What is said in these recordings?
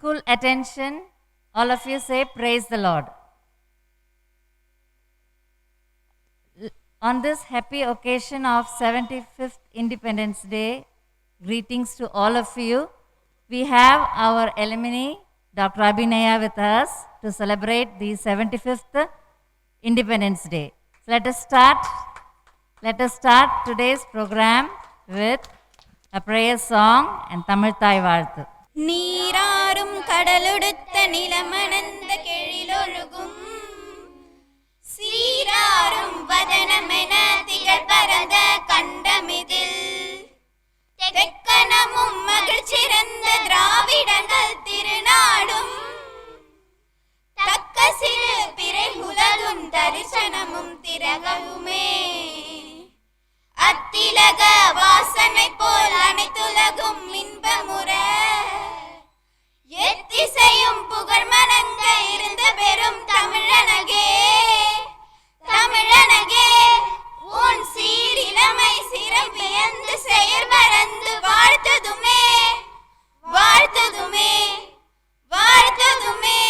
School attention. All of you say, praise the Lord. On this happy occasion of 75th Independence Day, greetings to all of you. We have our alumni, Dr. Abhinaya, with us to celebrate the 75th Independence Day. So let us start today's program with a prayer song and Tamil Thai Vaalthu. நீராறும் கடலுடுத்த நிலமணந்த கெழிலொழுகும் சீராறும் வதனமென திகழ் பரத கண்டமிதில் தெக்கணமும் மகிழ்ச்சிறந்த திராவிடங்கள் திருநாடும் தக்க சிறு பிறை உலகும் தரிசனமும் திரகவுமே அத்திலக வாசனை போல் அனைத்துலகும் இன்பமுற எத்திசையும் புகழ் மணங்க இருந்த பெரும் தமிழனகே தமிழனகே உன் சீரிலமை சிறப்பியந்து செயல் மறந்து வாழ்த்ததுமே வாழ்த்ததுமே வாழ்த்ததுமே.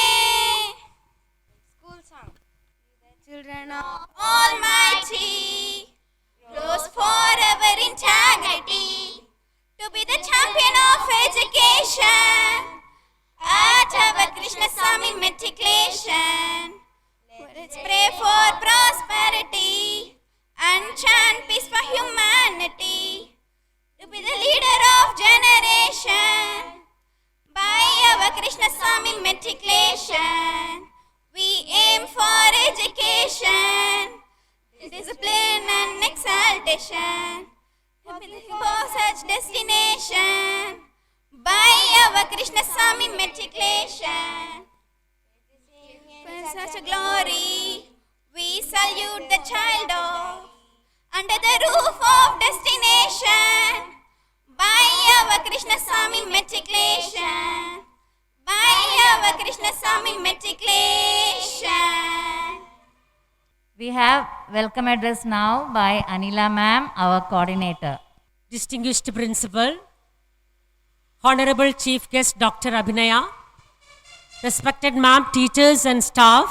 School song. The children of Almighty rose forever integrity to be the champion of education at our Krishna Swami matriculation. Let's pray for prosperity and chant peace for humanity to be the leader of generation by our Krishna Swami matriculation. We aim for education, discipline and exaltation for such destination by our Krishna Swami matriculation. For such a glory, we salute the child of under the roof of destination by our Krishna Swami matriculation. By our Krishna Swami matriculation. We have welcome address now by Anila ma'am, our coordinator. Distinguished Principal, Honorable Chief Guest Dr. Abhinaya, respected ma'am, teachers and staff,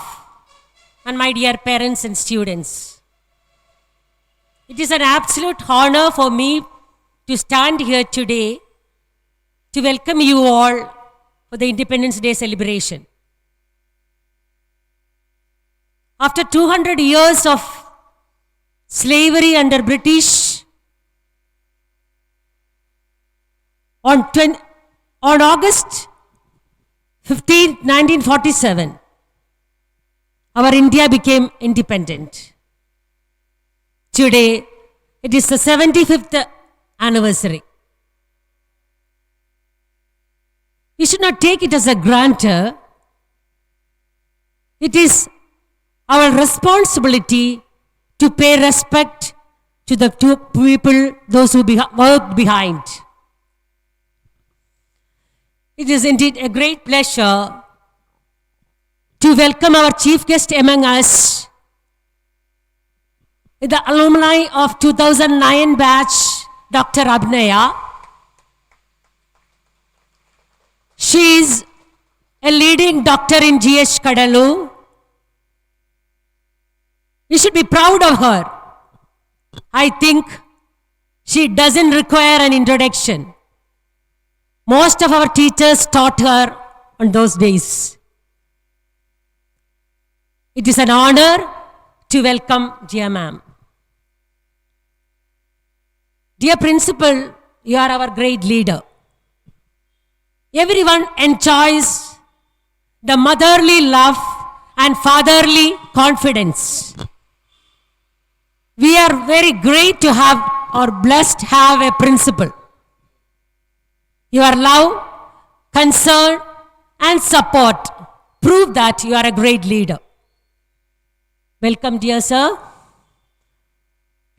and my dear parents and students. It is an absolute honor for me to stand here today to welcome you all for the Independence Day celebration. After 200 years of slavery under British, on August 15, 1947, our India became independent. Today, it is the 75th anniversary. We should not take it as a granted. It is our responsibility to pay respect to the two people, those who worked behind. It is indeed a great pleasure to welcome our chief guest among us, the alumni of 2009 batch, Dr. Abhinaya. She is a leading doctor in GH Kadalu. We should be proud of her. I think she doesn't require an introduction. Most of our teachers taught her on those days. It is an honor to welcome dear ma'am. Dear Principal, you are our great leader. Everyone enjoys the motherly love and fatherly confidence. We are very great to have or blessed to have a principal. Your love, concern and support prove that you are a great leader. Welcome, dear sir.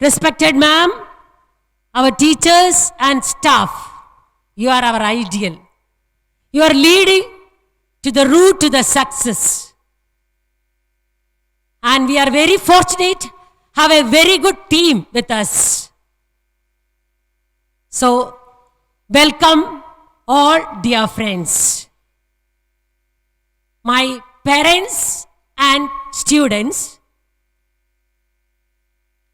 Respected ma'am, our teachers and staff, you are our ideal. You are leading to the route to the success. And we are very fortunate have a very good team with us. So, welcome all dear friends. my parents and students.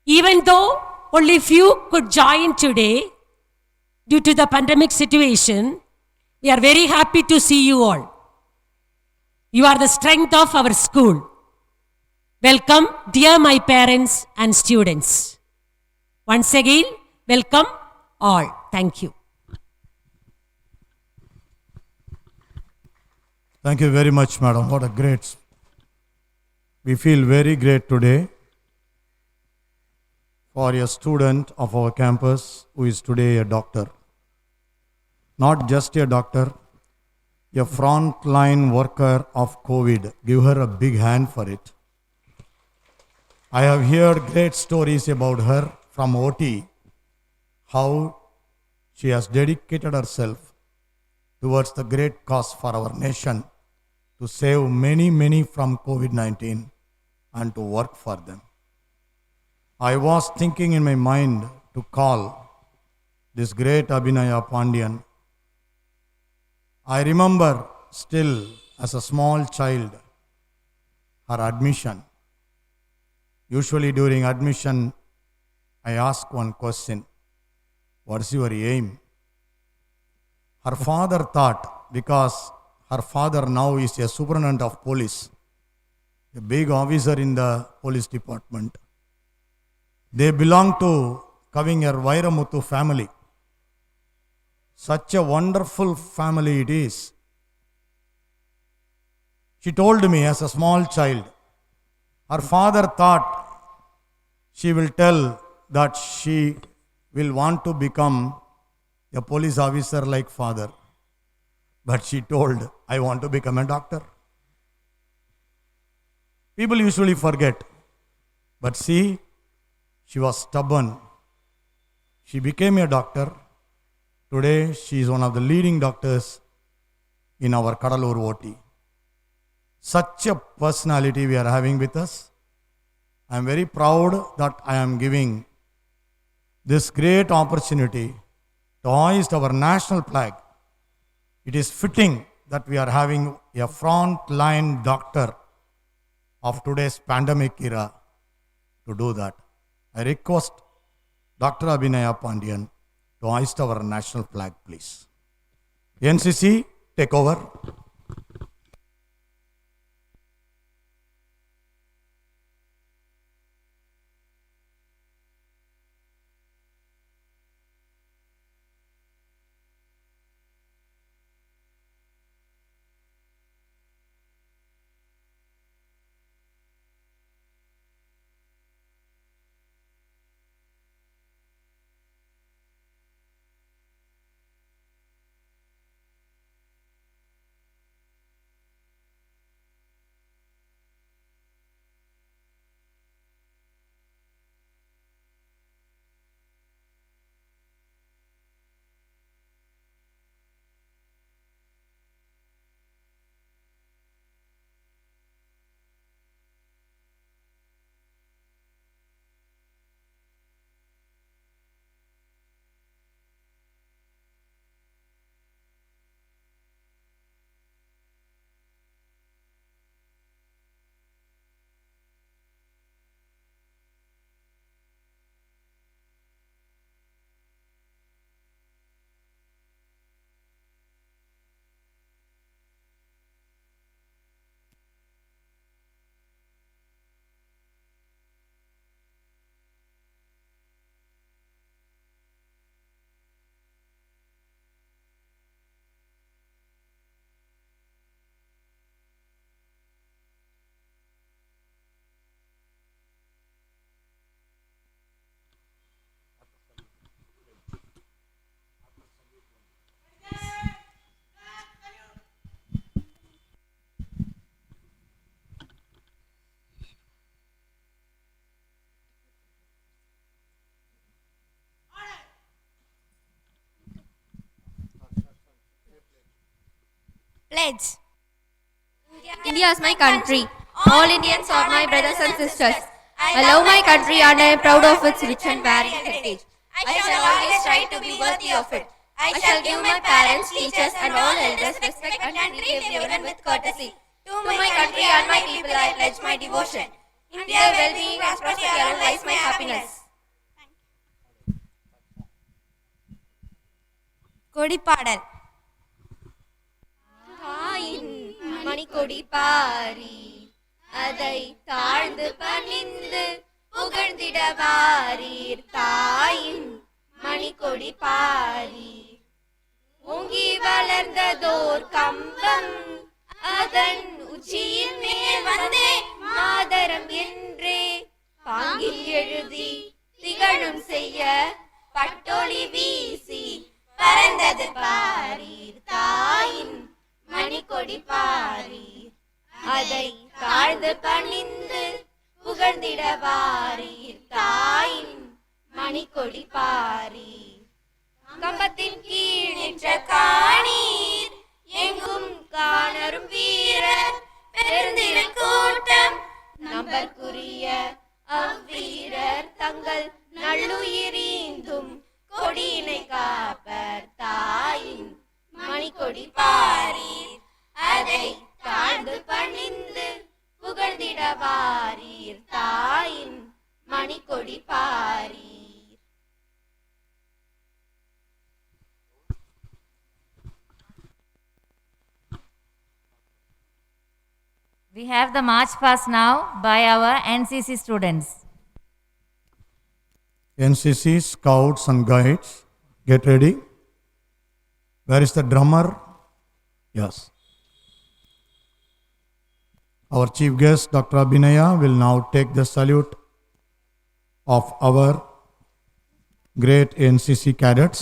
Even though only few could join today due to the pandemic situation, we are very happy to see you all. You are the strength of our school. Welcome, dear my parents and students. Once again, welcome all. Thank you. Thank you very much, madam. What a great. We feel very great today for a student of our campus who is today a doctor. Not just a doctor, a frontline worker of COVID. Give her a big hand for it. I have heard great stories about her from OT, how she has dedicated herself towards the great cause for our nation to save many from COVID-19 and to work for them. I was thinking in my mind to call this great Abhinaya Pandian. I remember still as a small child her admission. Usually during admission, I ask one question, what's your aim? Her father thought, because her father now is a superintendent of police, a big officer in the police department. They belong to Kavinger Vairamuthu family. Such a wonderful family it is. She told me as a small child, her father thought she will tell that she will want to become a police officer like father. But she told, I want to become a doctor. People usually forget. But see, she was stubborn. She became a doctor. Today, she is one of the leading doctors in our Kadalur OT. Such a personality we are having with us. I am very proud that I am giving this great opportunity to hoist our national flag. It is fitting that we are having a front-line doctor of today's pandemic era to do that. I request Dr. Abhinaya Pandian to hoist our national flag, please. NCC, take over. Pledge. India is my country. All Indians are my brothers and sisters. I love my country and I am proud of its rich and varied heritage. I shall always try to be worthy of it. I shall give my parents, teachers and all elders respect and treat everyone with courtesy. To my country and my people I pledge my devotion. In their well-being and prosperity alone lies my happiness. கொடிப்பாடல். தாயின் மணிக்கொடி பாரி அதை தாழ்ந்து பணிந்து புகழ்ந்திட வாரீர். தாயின் மணிக்கொடி பாரி ஓங்கி வளர்ந்ததோர் கம்பம் அதன் உச்சியின் மேல் வந்தே மாதரம் என்றே பாங்கில் எழுதி திகழும் செய்ய பட்டொளி வீசி பறந்தது பாரீர். தாயின் மணிக்கொடி பாரீர் அதை தாழ்ந்து பணிந்து புகழ்ந்திட வாரீர். தாயின் மணிக்கொடி பாரீர் கம்பத்தின் கீழ் நின்ற காணீர் எங்கும் காணரும் வீரர் பெருந்திரு கூட்டம் நம்பற்குரிய அவ்வீரர் தங்கள் நல்லுயிரீந்தும் கொடியினை காப்பர். தாயின் மணிக்கொடி பாரீர் அதை தாழ்ந்து பணிந்து புகழ்ந்திட வாரீர். தாயின் Manikodi பாரீர். We have the march past now by our NCC students. NCC scouts and guides, get ready. Where is the drummer? Yes. Our chief guest, Dr. Abhinaya, will now take the salute of our great NCC cadets.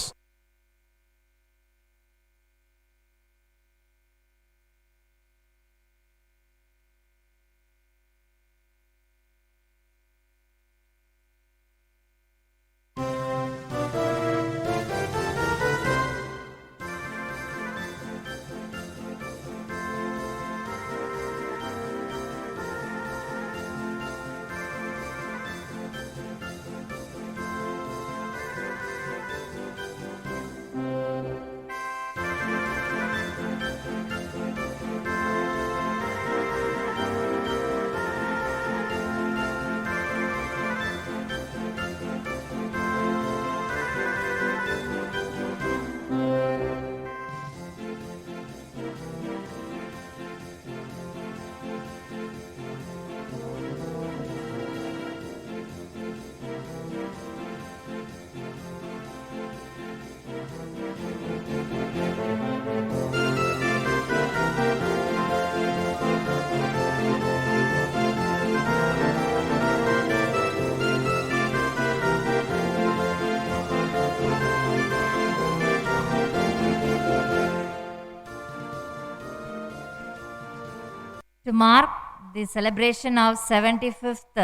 To mark the celebration of 75th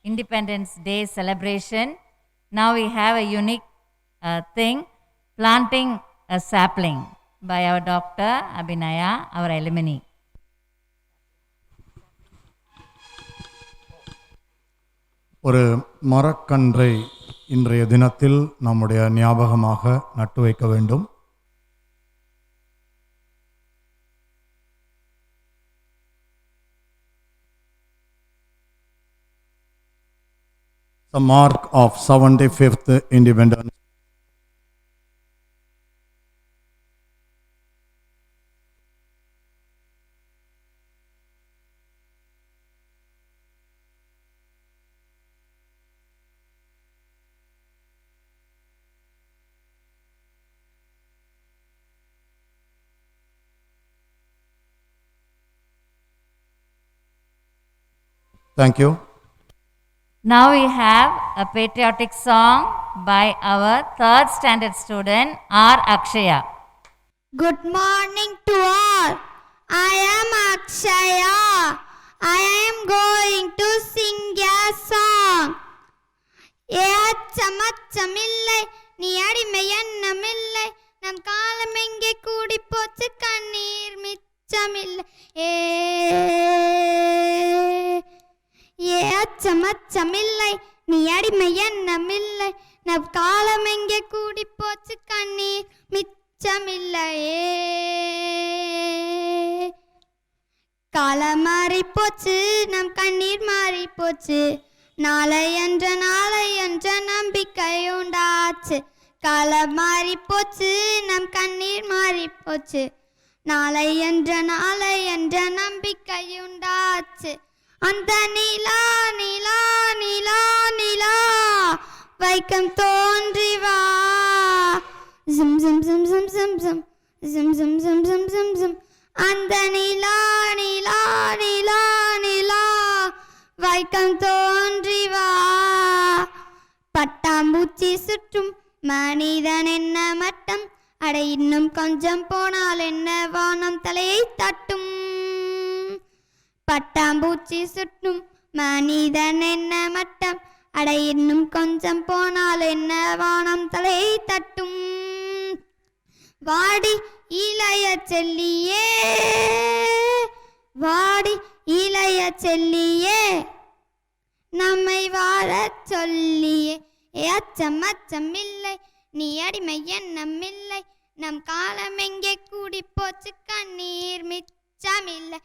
Independence Day celebration, now we have a unique thing, planting a sapling by our Dr. Abhinaya, our alumni. ஒரு மரக்கன்றை இன்றைய தினத்தில் நம்முடைய ஞாபகமாக நட்டு வைக்க வேண்டும். The mark of 75th Independence. Thank you. Now we have a patriotic song by our 3rd standard student R. Akshaya. Good morning to all. I am Akshaya. I am going to sing a song. ஏச்சமச்சமில்லை நீ அடிமை எண்ணமில்லை நம் காலம் எங்கே கூடி போச்சு கண்ணீர் மிச்சமில்லை ஏச்சமச்சமில்லை நீ அடிமை எண்ணமில்லை நம் காலம் எங்கே கூடி போச்சு கண்ணீர் மிச்சமில்லையே கால காலம் மாறி போச்சு நம் கண்ணீர் மாறி போச்சு நாளை என்ற நம்பிக்கை உண்டாச்சு காலம் மாறி போச்சு நம் கண்ணீர் மாறி போச்சு நாளை என்ற நம்பிக்கை உண்டாச்சு அந்த நிலா நிலா நிலா நிலா வைக்கம் தோன்றி வா zum zum zum zum zum zum zum zum zum zum zum zum அந்த நிலா நிலா நிலா நிலா வைக்கம் தோன்றி வா பட்டாம்பூச்சி சுற்றும் மனிதன் என்ன மட்டம் அட இன்னும் கொஞ்சம் போனால் என்ன வானம் தலையை தட்டும் பட்டாம்பூச்சி சுற்றும் மனிதன் என்ன மட்டம் அட இன்னும் கொஞ்சம் போனால் என்ன வானம் தலையை தட்டும் வாடி இளைய செல்லியே வாடி இளைய செல்லியே நம்மை வாழச் சொல்லியே அச்சம் அச்சம் இல்லை நீ அடிமை எண்ணமில்லை நம் காலம் எங்கே கூடி போச்சு கண்ணீர் மிச்சமில்லை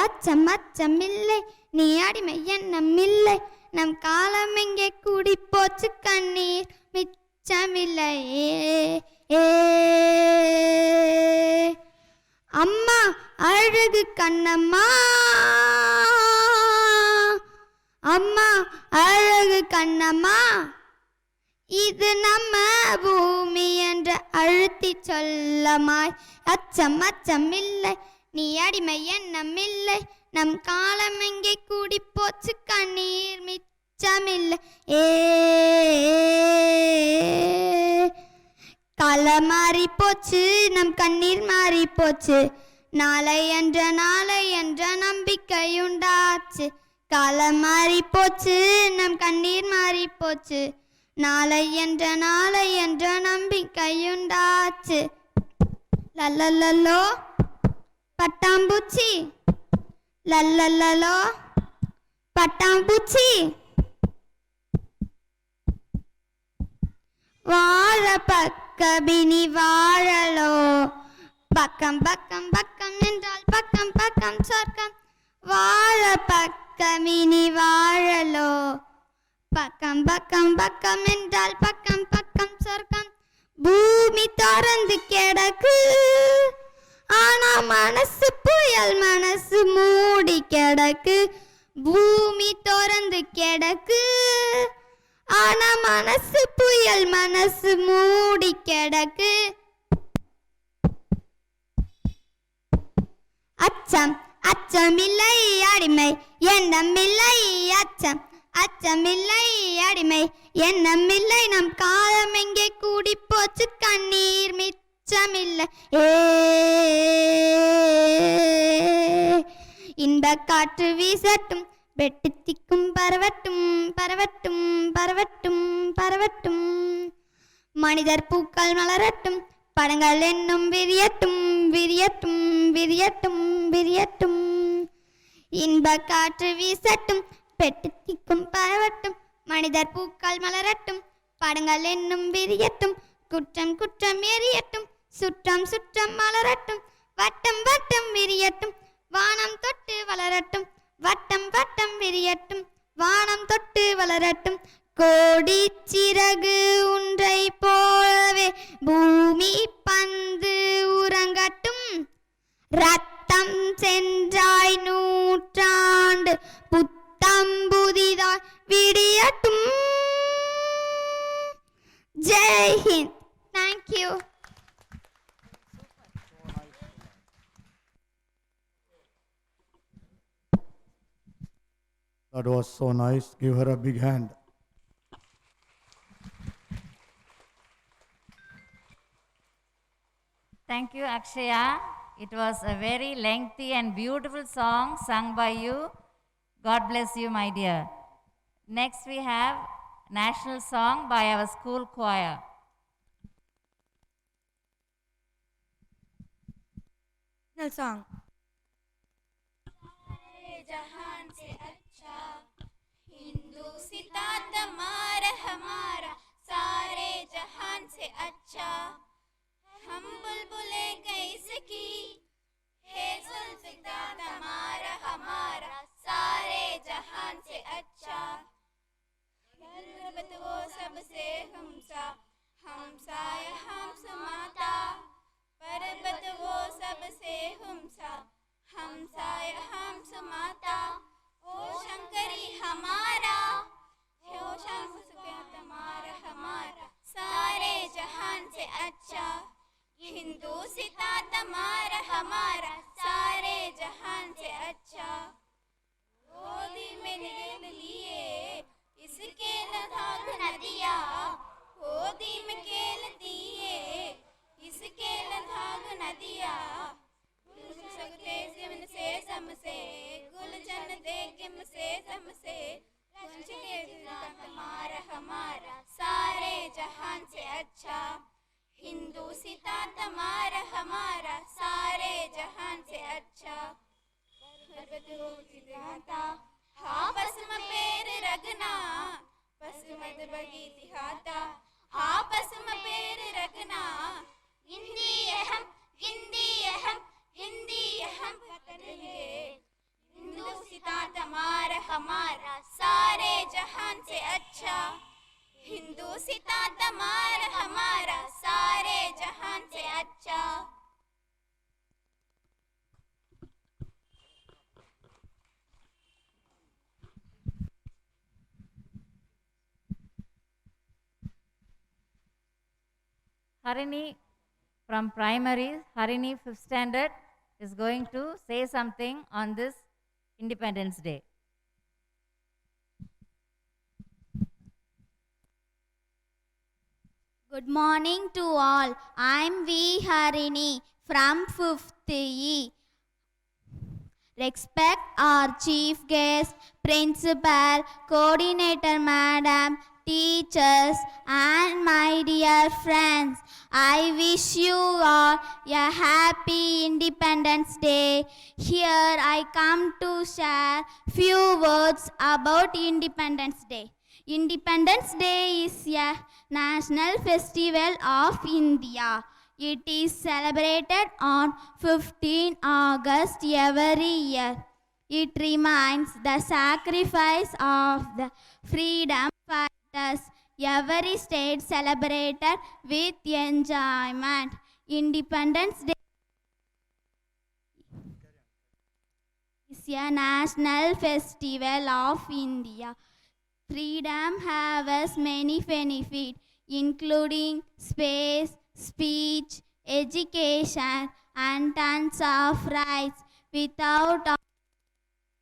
அச்சம் அச்சமில்லை நீ அடிமை எண்ணமில்லை நம் காலம் எங்கே கூடி போச்சு கண்ணீர் மிச்சமில்லை அம்மா அழகு கண்ணம்மா அம்மா அழகு கண்ணம்மா இது நம்ம பூமி என்ற அழுத்தி சொல்லமாய் அச்சம் அச்சம் இல்லை நீ அடிமை எண்ணமில்லை நம் காலம் எங்கே கூடி போச்சு கண்ணீர் மிச்சமில்லை காலம் மாறி போச்சு நம் கண்ணீர் மாறி போச்சு நாளை என்ற நம்பிக்கை உண்டாச்சு காலம் மாறி போச்சு நம் கண்ணீர் மாறி போச்சு நாளை என்ற நம்பிக்கை உண்டாச்சு லல்லல்லோ பட்டாம்பூச்சி லல்லல்லோ பட்டாம்பூச்சி வாழ பக்கமினி வாழலோ பக்கம் பக்கம் பக்கம் என்றால் பக்கம் பக்கம் சொர்க்கம் வாழ பக்கமினி வாழலோ பக்கம் பக்கம் பக்கம் என்றால் பக்கம் பக்கம் சொர்க்கம் பூமி திறந்து கிடக்கு ஆனா மனசு புயல் மனசு மூடி கிடக்கு பூமி திறந்து கிடக்கு ஆனா மனசு புயல் மனசு மூடி கிடக்கு அச்சம் அச்சமில்லை அடிமை எண்ணமில்லை அச்சம் அச்சமில்லை அடிமை எண்ணமில்லை நம் காலம் எங்கே கூடி போச்சு கண்ணீர் மிச்சமில்லை இந்த காற்று வீசட்டும் வெட்டு திக்கும் பரவட்டும் பரவட்டும் பரவட்டும் பரவட்டும் மனிதர் பூக்கள் மலரட்டும் படங்கள் என்னும் விரியட்டும் விரியட்டும் விரியட்டும் விரியட்டும் இன்ப காற்று வீசட்டும் பெட்டு திக்கும் பரவட்டும் மனிதர் பூக்கள் மலரட்டும் படங்கள் என்னும் விரியட்டும் குற்றம் குற்றம் எரியட்டும் சுற்றம் சுற்றம் மலரட்டும் வட்டம் வட்டம் விரியட்டும் வானம் தொட்டு வளரட்டும் வட்டம் வட்டம் விரியட்டும் வானம் தொட்டு வளரட்டும் கோடி சிறகு ஒன்றை போலவே பூமி பந்து உறங்கட்டும் ரத்தம் சென்றாய் நூற்றாண்டு புத்தம் புதிதாய் விடியட்டும் Jai Hind. Thank you. That was so nice. Give her a big hand. Thank you, Akshaya. It was a very lengthy and beautiful song sung by you. God bless you, my dear. Next, we have national song by our school choir. National song. जहान से अच्छा हिंदू सितात हमारा हमारा सारे जहान से अच्छा हम बुलबुले कैसकी है जुल्फ़िकार तुम्हारा हमारा सारे जहान से अच्छा पर्वत वो सबसे हमसा हम समाता पर्वत वो सबसे हमसा हम समाता ओ शंकरी हमारा हो शंकर तुम्हारा हमारा सारे जहान से अच्छा हिंदू सिता तुम्हारा हमारा सारे जहान से अच्छा गोदी में ले लिए इसके लधाग नदिया गोदी में केल दिए इसके लधाग नदिया सकते सिमन से समसे गुलजन दे किम से समसे कुछ के तुम्हारा हमारा सारे जहान से अच्छा हिंदू सिता तुम्हारा हमारा सारे जहान से अच्छा हाँ पस्म पेर रगना पस्मद बगी हाथा हाँ पस्म पेर रगना हिंदी अहम हिंदू सिता तुम्हारा हमारा सारे जहान से अच्छा हिंदू सिता तुम्हारा हमारा सारे जहान से अच्छा Harini from primary, Harini 5th standard is going to say something on this Independence Day. Good morning to all. I'm V. Harini from 5th E. Respect our chief guest, principal, coordinator madam, teachers, and my dear friends. I wish you all a happy Independence Day. Here I come to share few words about Independence Day. Independence Day is a national festival of India. It is celebrated on 15 August every year. It reminds the sacrifice of the freedom fighters. Every state celebrated with enjoyment. Independence Day is a national festival of India. Freedom has many benefits, including space, speech, education, and tons of rights. Without all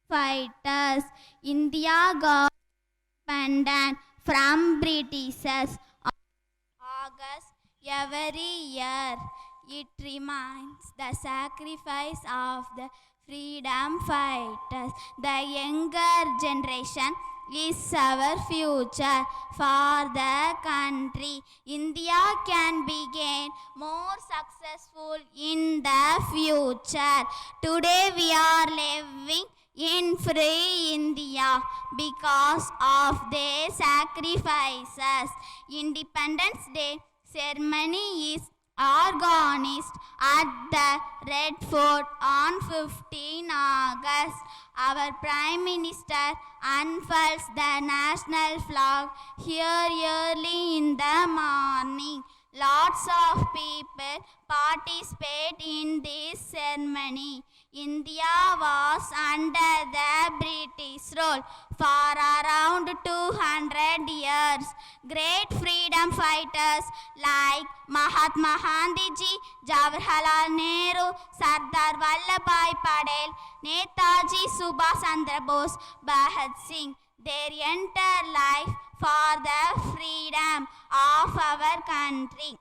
fighters, India got independent from Britishers. August every year, it reminds the sacrifice of the freedom fighters. The younger generation is our future for the country. India can become more successful in the future. Today we are living in free India because of their sacrifices. Independence Day ceremony is organized at the Red Fort on 15 August. Our Prime Minister unfurls the national flag here early in the morning. Lots of people participate in this ceremony. India was under the British rule for around 200 years. Great freedom fighters like Mahatma Gandhi, Jawaharlal Nehru, Sardar Vallabhbhai Patel, Netaji Subhash Chandra Bose, Bhagat Singh, their entire life for the freedom of our country.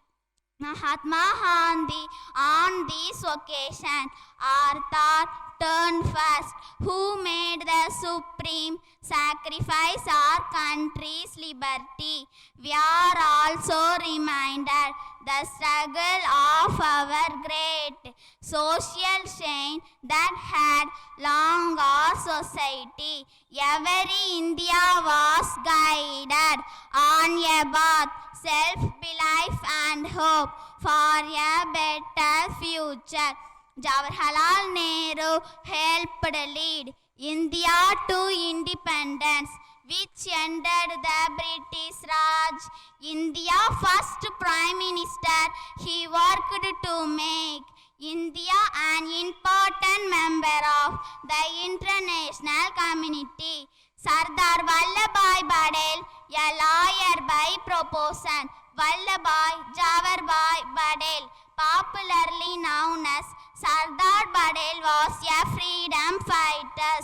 Mahatma Gandhi on this occasion are thought turned first, who made the supreme sacrifice our country's liberty. We are also reminded the struggle of our great social chain that had long our society. Every India was guided on a path, self-belief and hope. for a better future. Jawaharlal Nehru helped lead India to independence, which ended the British Raj. India first Prime Minister, he worked to make India an important member of the international community. Sardar Vallabhbhai Patel, a lawyer by profession, Vallabhbhai Jawaharlal Patel, popularly known as Sardar Patel, was a freedom fighter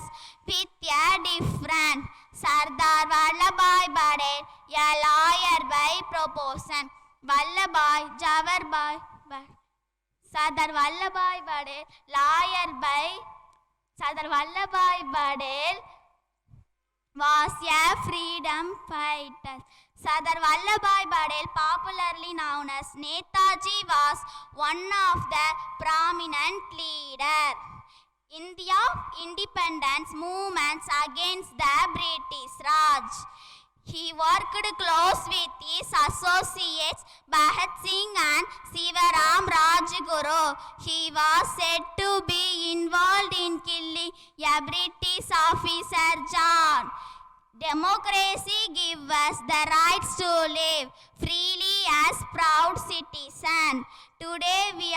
with a different. Sardar Vallabhbhai Patel, a lawyer by profession, Vallabhbhai Jawaharlal Patel. Sardar Vallabhbhai Patel, lawyer by Sardar Vallabhbhai Patel was a freedom fighter. Sardar Vallabhbhai Patel, popularly known as Netaji, was one of the prominent leaders in the independence movements against the British Raj. He worked close with his associates Bhagat Singh and Sivaram Rajguru. He was said to be involved in killing a British officer, John. Democracy gives us the rights to live freely as proud citizens. Today we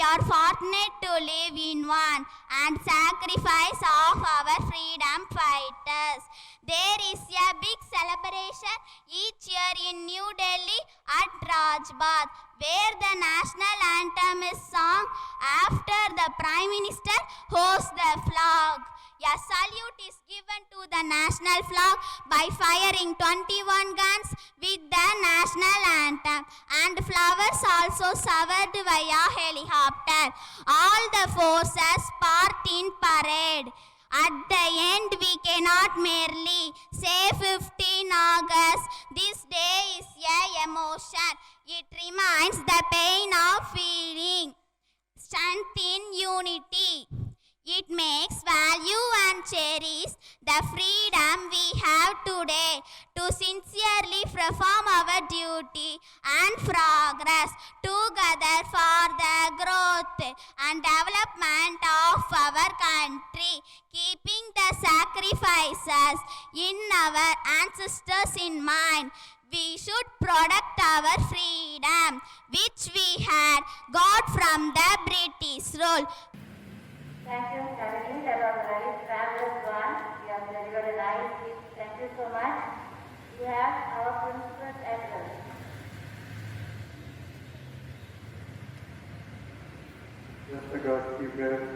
are fortunate to live in one and sacrifice of our freedom fighters. There is a big celebration each year in New Delhi at Rajpath, where the national anthem is sung after the Prime Minister hoists the flag. A salute is given to the national flag by firing 21 guns with the national anthem, and flowers also served via helicopter. All the forces part in parade. At the end, we cannot merely say 15 August. This day is a emotion. It reminds the pain of feeling strength in unity. It makes value and cherish the freedom we have today to sincerely perform our duty and progress together for the growth and development of our country, keeping the sacrifices in our ancestors in mind. We should protect our freedom, which we had got from the British rule. Thank you, Shalini. That was a very fabulous one. You have delivered a nice speech. Thank you so much. You have our principal's address. Respected Chief Guest,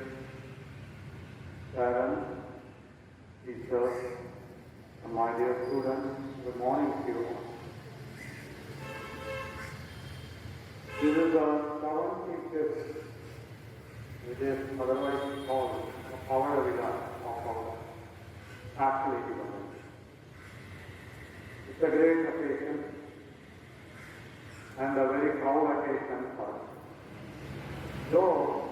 parents, teachers, and my dear students, good morning to you. This is the 75th, which is otherwise called the Power Avida of our actual government. It's a great occasion and a very proud occasion for us. Though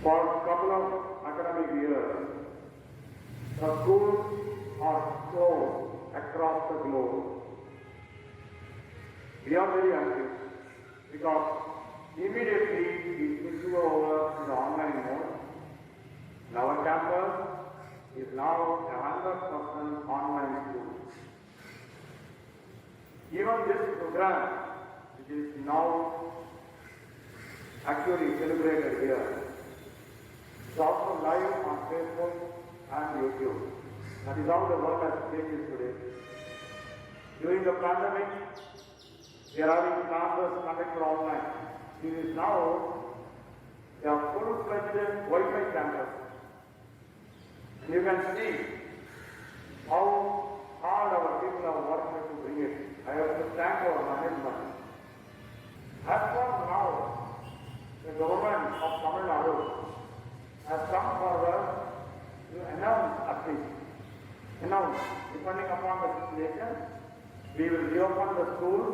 for a couple of academic years, the schools are closed across the globe, we are very anxious because immediately we switch over to the online mode. And our campus is now 100% online school. Even this program, which is now actually celebrated here, is also live on Facebook and YouTube. That is how the world has changed today. During the pandemic, we are having classes conducted online. It is now a full-fledged Wi-Fi campus. You can see how hard our people have worked to bring it. I have to thank our management. As for now, the government of Tamil Nadu has come forward to announce, depending upon the situation, we will reopen the school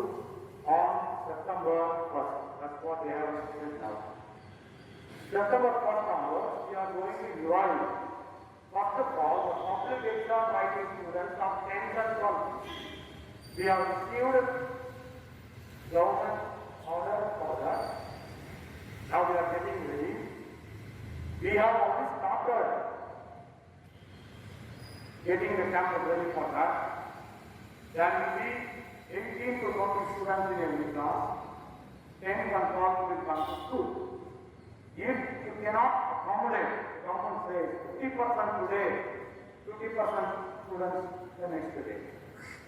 on September 1st. That's what they have said now. September 1st onwards, we are going to revise. First of all, the public exam writing students of 10th and 12th. We have received government order for that. Now we are getting ready. We have already started getting the campus ready for that. There will be 18 to 20 students in every class. 10 and 12 will come to school. If you cannot accommodate, the government says 50% today, 50% students the next day.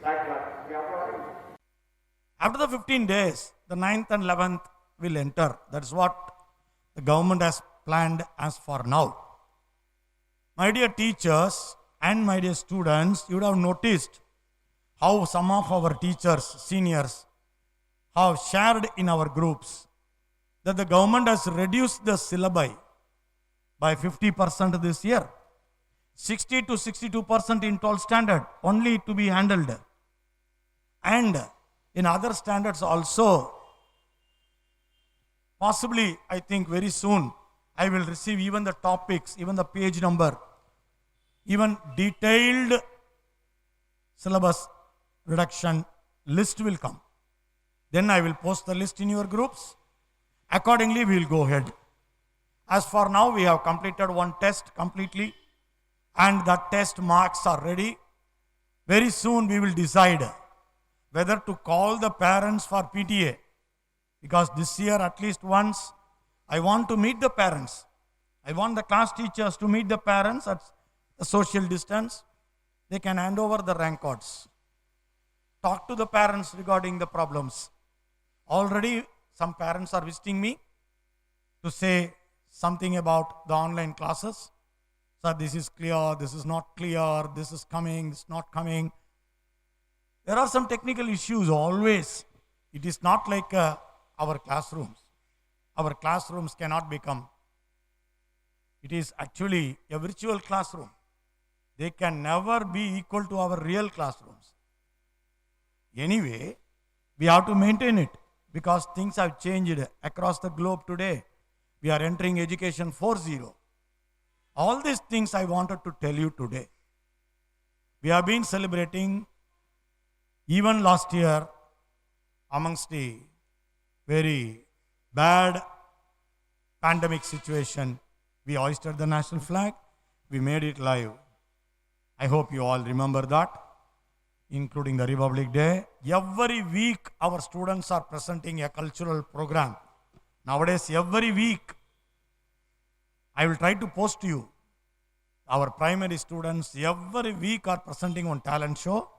Like that. We have to arrange. After the 15 days, the 9th and 11th will enter. That's what the government has planned as for now. My dear teachers and my dear students, you would have noticed how some of our teachers, seniors, have shared in our groups that the government has reduced the syllabi by 50% this year. 60 to 62% in 12th standard only to be handled. And in other standards also, possibly I think very soon I will receive even the topics, even the page number, even detailed syllabus reduction list will come. Then I will post the list in your groups. Accordingly, we will go ahead. As for now, we have completed one test completely, and the test marks are ready. Very soon we will decide whether to call the parents for PTA, because this year at least once I want to meet the parents. I want the class teachers to meet the parents at a social distance. They can hand over the rank cards. Talk to the parents regarding the problems. Already some parents are visiting me to say something about the online classes. Sir, this is clear, this is not clear, this is coming, this is not coming. There are some technical issues always. It is not like our classrooms. Our classrooms cannot become. It is actually a virtual classroom. They can never be equal to our real classrooms. Anyway, we have to maintain it because things have changed across the globe today. We are entering education 4.0. All these things I wanted to tell you today. We have been celebrating even last year amongst the very bad pandemic situation. We hoisted the national flag. We made it live. I hope you all remember that, including the Republic Day. Every week our students are presenting a cultural program. Nowadays, every week, I will try to post to you. Our primary students every week are presenting one talent show.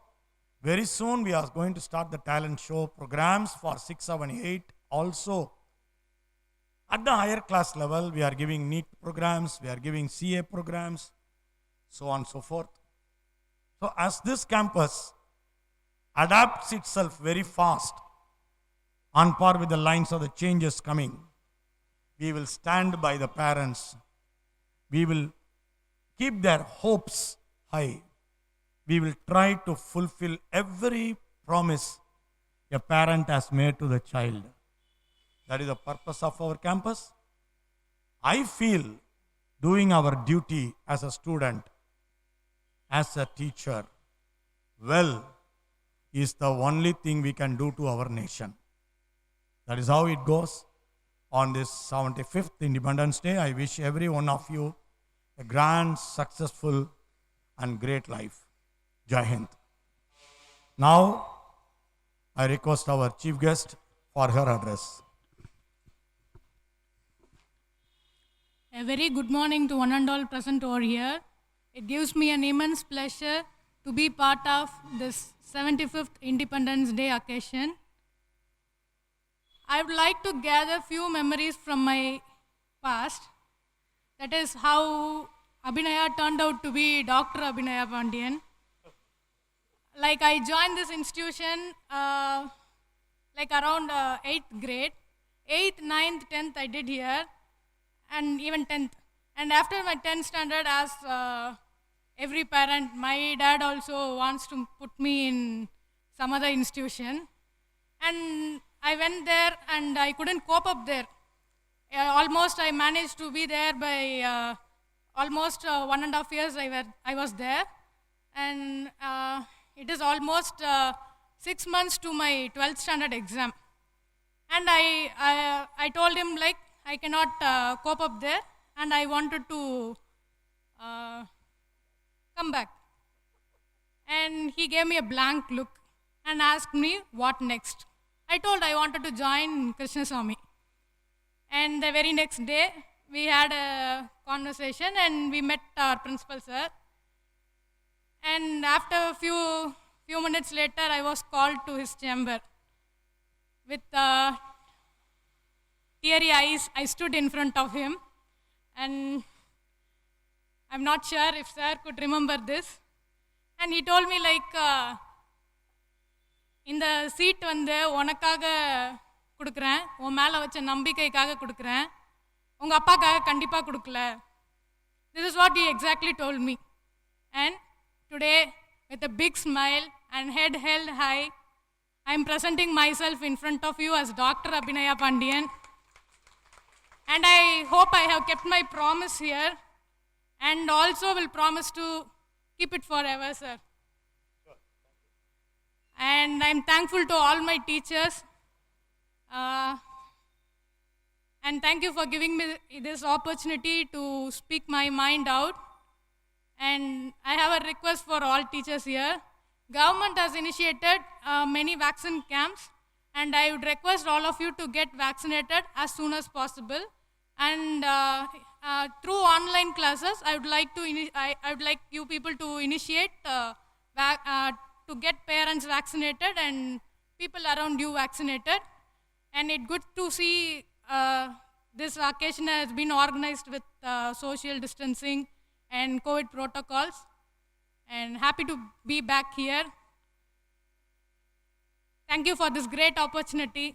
Very soon we are going to start the talent show programs for 6, 7, 8. Also, at the higher class level, we are giving NEET programs, we are giving CA programs, so on and so forth. So as this campus adapts itself very fast, on par with the lines of the changes coming, we will stand by the parents. We will keep their hopes high. We will try to fulfill every promise a parent has made to the child. That is the purpose of our campus. I feel doing our duty as a student, as a teacher, well, is the only thing we can do to our nation. That is how it goes. On this 75th Independence Day, I wish every one of you a grand, successful, and great life. Jai Hind. Now, I request our chief guest for her address. A very good morning to one and all present over here. It gives me an immense pleasure to be part of this 75th Independence Day occasion. I would like to gather few memories from my past. That is how Abhinaya turned out to be Dr. Abhinaya Pandian. Like I joined this institution like around 8th grade. 8th, 9th, 10th I did here, and even 10th. And after my 10th standard, as every parent, my dad also wants to put me in some other institution. And I went there and I couldn't cope up there. Almost I managed to be there by almost 1.5 years I was there. And it is almost 6 months to my 12th standard exam. And I told him like I cannot cope up there, and I wanted to come back. And he gave me a blank look and asked me what next. I told I wanted to join Krishnaswamy. And the very next day, we had a conversation and we met our principal sir. And after a few minutes later, I was called to his chamber. With teary eyes, I stood in front of him, and I'm not sure if sir could remember this. And he told me like, இந்த seat வந்து உனக்காக கொடுக்குறேன், உன் மேலே வச்ச நம்பிக்கைக்காக கொடுக்குறேன், உங்கள் அப்பாக்காக கண்டிப்பாக கொடுக்கல. This is what he exactly told me. And today, with a big smile and head held high, I am presenting myself in front of you as Dr. Abhinaya Pandian. And I hope I have kept my promise here, and also will promise to keep it forever, sir. And I'm thankful to all my teachers. And thank you for giving me this opportunity to speak my mind out. And I have a request for all teachers here. Government has initiated many vaccine camps, and I would request all of you to get vaccinated as soon as possible. And through online classes, I would like you people to initiate to get parents vaccinated and people around you vaccinated. And it's good to see this occasion has been organized with social distancing and COVID protocols. And happy to be back here. Thank you for this great opportunity.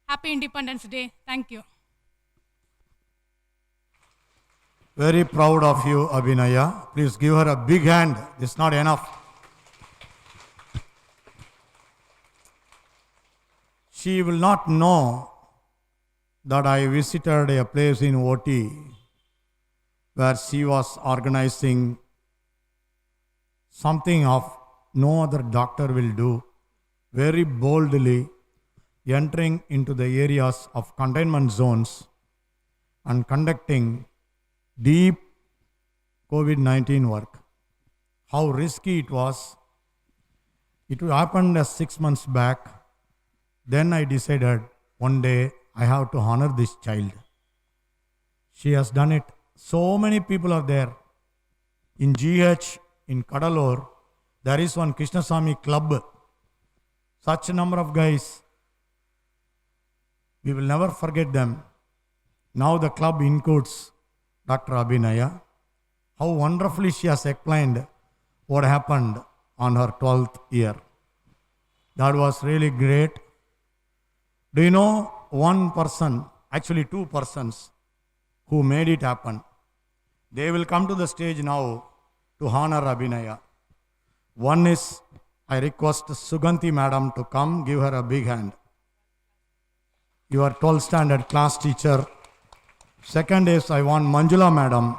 Happy Independence Day. Thank you. Very proud of you, Abhinaya. Please give her a big hand. It's not enough. She will not know that I visited a place in OT where she was organizing something of no other doctor will do, very boldly entering into the areas of containment zones and conducting deep COVID-19 work. How risky it was. It happened 6 months back. Then I decided one day I have to honor this child. She has done it. So many people are there. In GH, in Kadalur, there is one Krishnaswamy club. Such a number of guys. We will never forget them. Now the club includes Dr. Abhinaya. How wonderfully she has explained what happened on her 12th year. That was really great. Do you know one person, actually two persons, who made it happen? They will come to the stage now to honor Abhinaya. One is, I request Suganti madam to come, give her a big hand. Your 12th standard class teacher. Second is, I want Manjula madam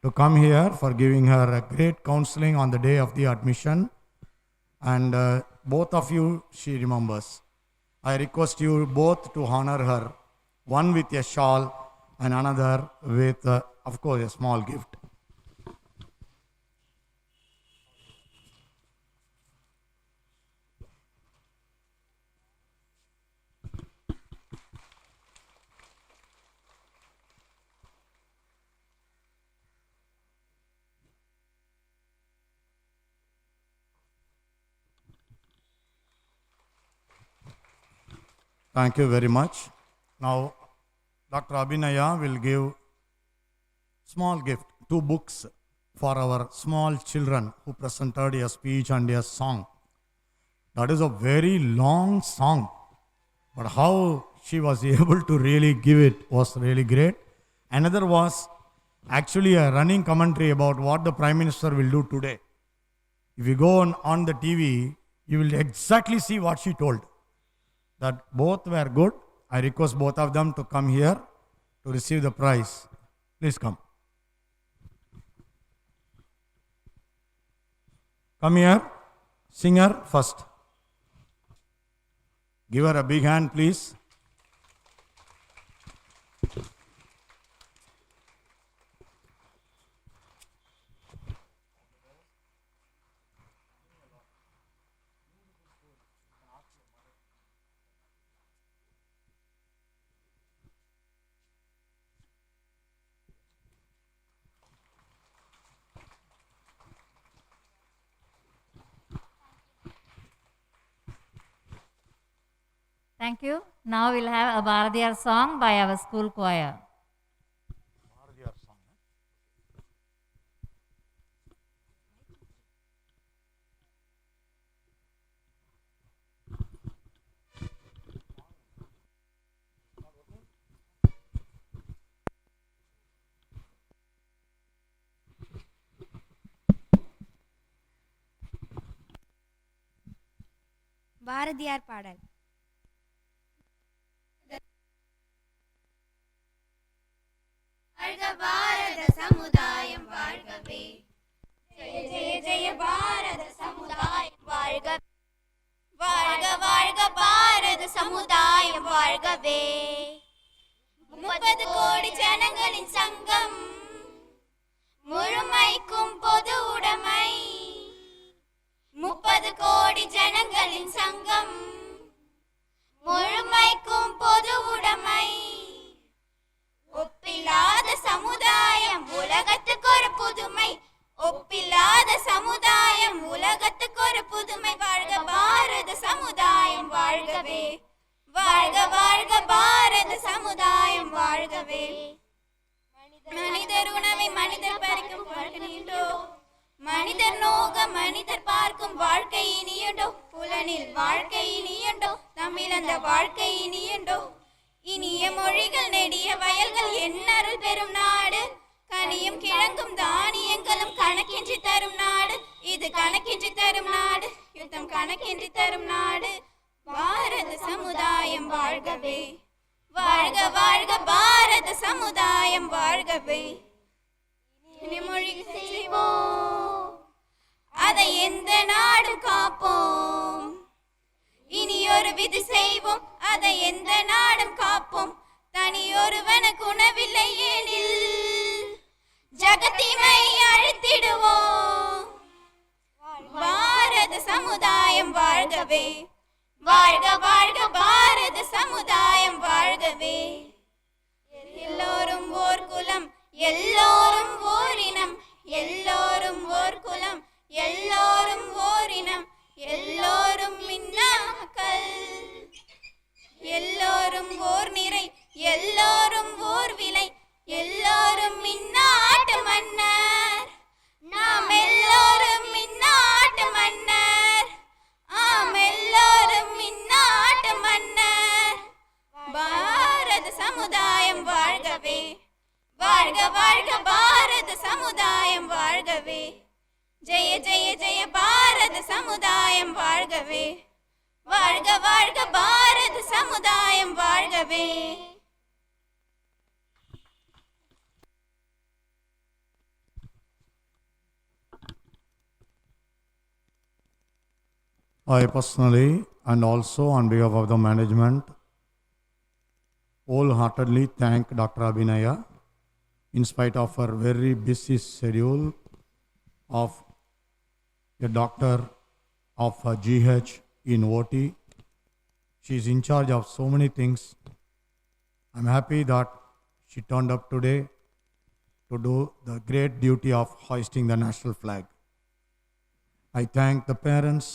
to come here for giving her a great counseling on the day of the admission. And both of you, she remembers. I request you both to honor her, one with a shawl and another with, of course, a small gift. Thank you very much. Now, Dr. Abhinaya will give small gift, 2 books for our small children who presented a speech and a song. That is a very long song, but how she was able to really give it was really great. Another was actually a running commentary about what the Prime Minister will do today. If you go on the TV, you will exactly see what she told. That both were good. I request both of them to come here to receive the prize. Please come. Come here. Singer first. Give her a big hand, please. Thank you. Now we'll have a Bharatiyar song by our school choir. Bharathiyar பாடல். வாழ்க பாரத சமுதாயம் வாழ்கவே, ஜெய ஜெய ஜெய பாரத சமுதாயம் வாழ்க, வாழ்க வாழ்க பாரத சமுதாயம் வாழ்கவே. 30 கோடி ஜனங்களின் சங்கம், முழுமைக்கும் பொது உடைமை. 30 கோடி ஜனங்களின் சங்கம், முழுமைக்கும் பொது உடைமை. ஒப்பில்லாத சமுதாயம் உலகத்துக்கு ஒரு புதுமை, ஒப்பில்லாத சமுதாயம் உலகத்துக்கு ஒரு புதுமை. வாழ்க பாரத சமுதாயம் வாழ்கவே, வாழ்க வாழ்க பாரத சமுதாயம் வாழ்கவே. மனிதர் உணவை மனிதர் பறிக்கும் வாழ்க்கையினோ, மனிதர் நோக மனிதர் பார்க்கும் வாழ்க்கை இனியுண்டோ. புலனில் வாழ்க்கை இனியுண்டோ, தமிழ் அந்த வாழ்க்கை இனியுண்டோ. இனிய மொழிகள் நெடிய வயல்கள் எண்ணருள் பெறும் நாடு, கனியும் கிழங்கும் தானியங்களும் கணக்கின்றி தரும் நாடு. இது கணக்கின்றி தரும் நாடு, யுத்தம் கணக்கின்றி தரும் நாடு. பாரத சமுதாயம் வாழ்கவே, வாழ்க வாழ்க பாரத சமுதாயம் வாழ்கவே. இனி மொழி செய்வோம், அதை எந்த நாடும் காப்போம். இனி ஒரு விதி செய்வோம், அதை எந்த நாடும் காப்போம். தனியொருவனுக்கு உணவில்லை எனில் ஜகத்திமை அழித்திடுவோம். பாரத சமுதாயம் வாழ்கவே, வாழ்க வாழ்க பாரத சமுதாயம் வாழ்கவே. எல்லோரும் ஓர் குலம், எல்லோரும் ஓர் இனம், எல்லோரும் ஓர் குலம், எல்லோரும் ஓர் இனம். எல்லோரும் மின்னா மக்கள், எல்லோரும் ஓர் நிறை, எல்லோரும் ஓர் விலை. எல்லோரும் மின்னாட்டு மன்னர், நாம் எல்லோரும் மின்னாட்டு மன்னர். ஆம் எல்லோரும் மின்னாட்டு மன்னர். பாரத சமுதாயம் வாழ்கவே, வாழ்க வாழ்க பாரத சமுதாயம் வாழ்கவே. ஜெய ஜெய ஜெய பாரத சமுதாயம் வாழ்கவே, வாழ்க வாழ்க பாரத சமுதாயம் வாழ்கவே. I personally and also on behalf of the management wholeheartedly thank Dr. Abhinaya in spite of her very busy schedule of a doctor of a GH in OT. She is in charge of so many things. I'm happy that she turned up today to do the great duty of hoisting the national flag. I thank the parents,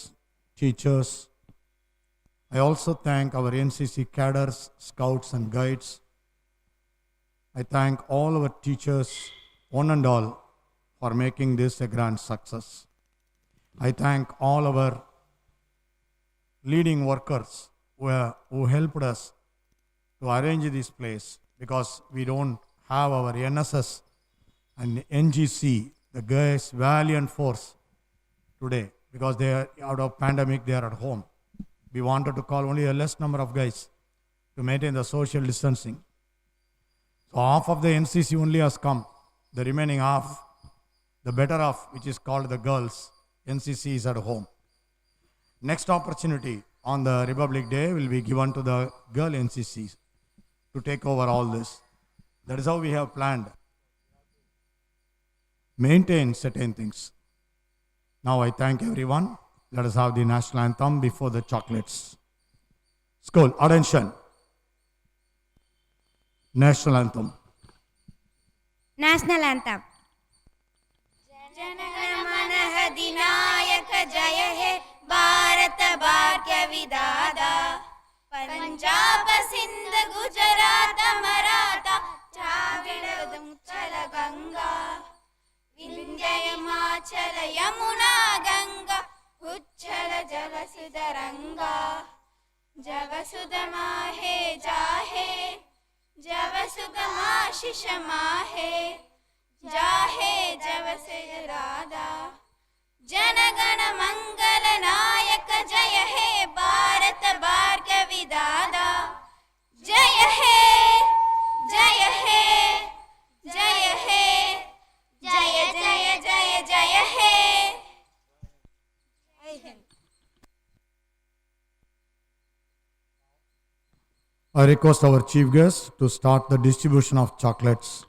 teachers. I also thank our NCC cadres, scouts and guides. I thank all our teachers, one and all, for making this a grand success. I thank all our leading workers who helped us to arrange this place, because we don't have our NSS and NGC, the guys, valiant force today, because they are out of pandemic, they are at home. We wanted to call only a less number of guys to maintain the social distancing. So half of the NCC only has come. The remaining half, the better half, which is called the girls, NCC is at home. Next opportunity on the Republic Day will be given to the girl NCCs to take over all this. That is how we have planned. Maintain certain things. Now I thank everyone. Let us have the national anthem before the chocolates. School, attention. National anthem. National anthem. जनगण मन अधिनायक जय हे भारत भाग्य विधाता, पंजाब सिंध गुजरात मराठा द्राविड उत्कल गंगा विंध्य हिमाचल यमुना गंगा उच्छल जलसुधरंगा जब सुदमा है जाहे जब सुगमा शिशमा है जाहे जब से राधा जनगण मंगल नायक जय हे भारत भार्गवी दादा जय हे जय हे जय हे जय जय जय जय हे जय Hind. I request our chief guest to start the distribution of chocolates.